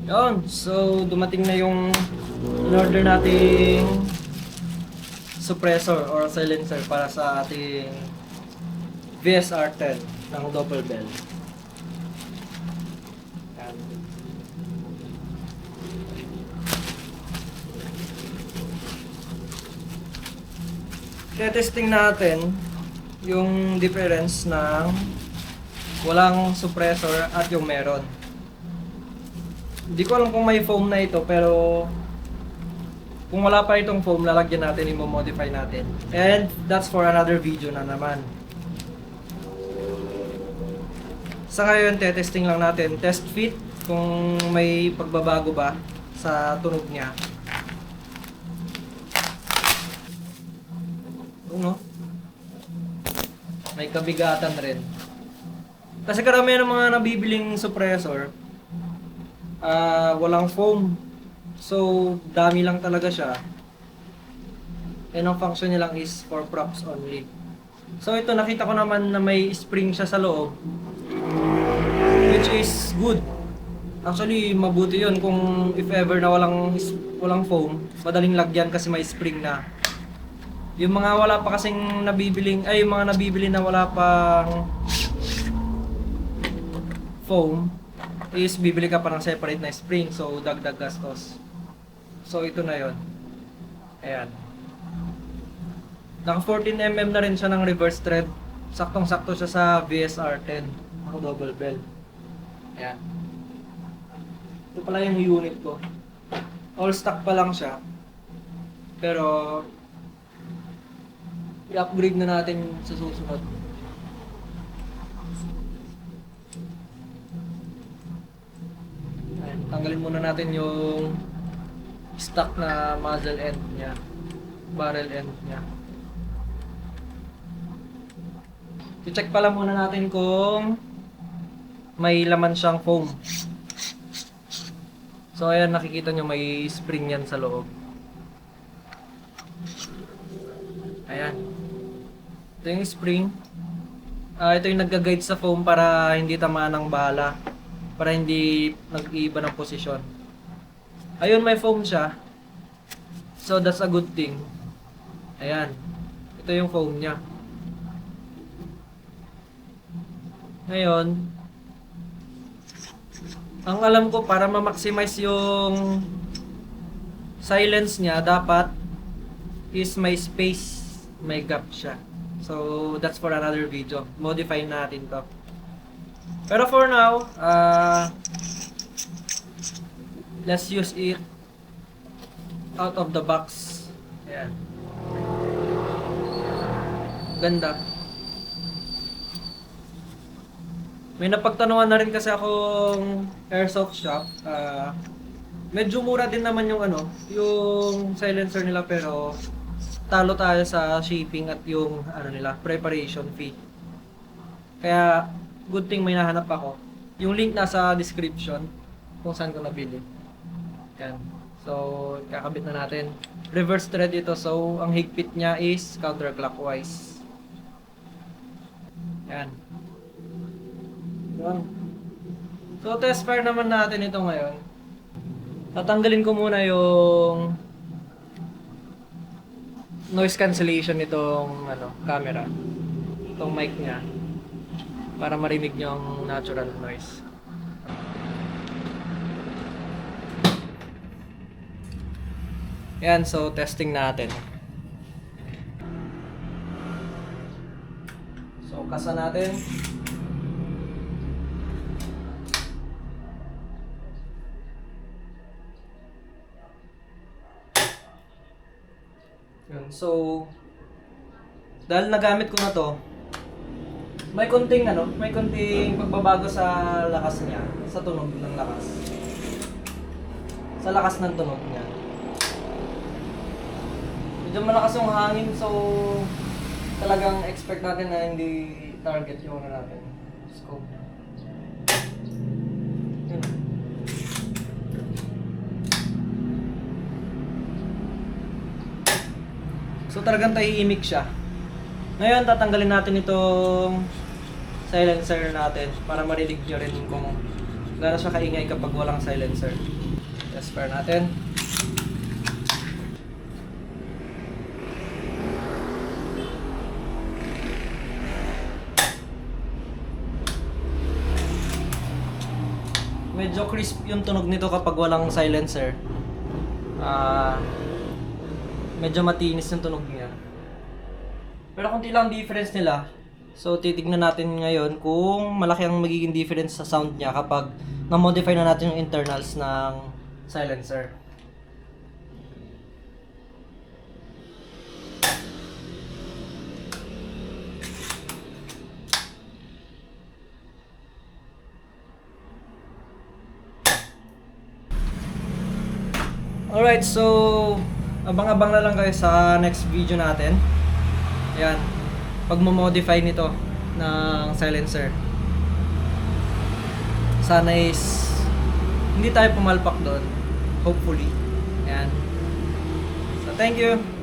Yun, so dumating na yung in-order nating suppressor or silencer para sa ating VSR-10 ng double bell. Yan. Testing natin yung difference ng walang suppressor at yung meron. Hindi ko alam kung may foam na ito, pero kung wala pa itong foam, lalagyan natin, i-modify natin. And that's for another video na naman. Sa ngayon, testing lang natin, test fit, kung may pagbabago ba sa tunog niya. Ano? May kabigatan rin. Kasi karamihan ng mga nabibiling suppressor, walang foam. So, dami lang talaga siya. And ang function niya lang is for props only. So, ito nakita ko naman na may spring siya sa loob. Which is good. Actually, mabuti yun kung if ever na walang foam, madaling lagyan kasi may spring na. Yung mga wala pa kasing nabibiling, yung mga nabibili na wala pang foam, is bibili ka pa ng separate na spring, so dagdag gastos. So ito na yon. Ayan. Naka 14mm na rin siya ng reverse thread. Saktong-sakto siya sa VSR-10 ng double bell. Ayan. Ito pala yung unit ko. All stock pa lang siya. Pero i-upgrade na natin sa susunod. Ayan, tanggalin muna natin yung stock na muzzle end niya, barrel end niya. I-check pala muna natin kung may laman siyang foam. So ayan, nakikita nyo may spring yan sa loob. Ayan. Ito yung spring. Ito yung nagga-guide sa foam para hindi tamaan ng bala. Para hindi nag-iiba ng posisyon. Ayun, may foam siya. So that's a good thing. Ayan. Ito yung foam niya. Ngayon, ang alam ko para ma-maximize yung silence niya, dapat is may space, may gap siya. So that's for another video. Modify natin to. Pero for now, let's use it out of the box. Ayan. Ganda. May napagtanungan na rin kasi akong airsoft shop. Medyo mura din naman yung yung silencer nila, pero talo tayo sa shipping at yung nila, preparation fee. Kaya good thing may nahanap ako. Yung link nasa description kung saan ko nabili. Yan. So, kakabit na natin. Reverse thread ito, so ang higpit niya is counterclockwise. Yan. Yan. So, test fire naman natin ito ngayon. Tatanggalin ko muna yung noise cancellation nitong camera. Itong mic niya. Para marinig nyo ang natural noise. Yan, so testing natin. So, kasa natin. Yan, so dahil nagamit ko na to, may konting pagbabago sa lakas niya, sa tunog ng lakas. Sa lakas ng tunog niya. Medyo malakas yung hangin, so talagang expect natin na hindi target yung natin. Scope. Yun. So talagang tahimik siya. Ngayon, tatanggalin natin itong silencer natin para marinig nyo rin kung Gano'n siya kaingay kapag walang silencer. Test fire natin. Medyo crisp yung tunog nito kapag walang silencer. Medyo matinis yung tunog niya. Pero konti lang difference nila. So titignan natin ngayon kung malaki ang magiging difference sa sound niya kapag na-modify na natin yung internals ng silencer. Alright, so abang-abang na lang kayo sa next video natin. Ayan, pag-modify nito ng silencer. Sana is hindi tayo pumalpak doon. Hopefully. Ayan. So thank you.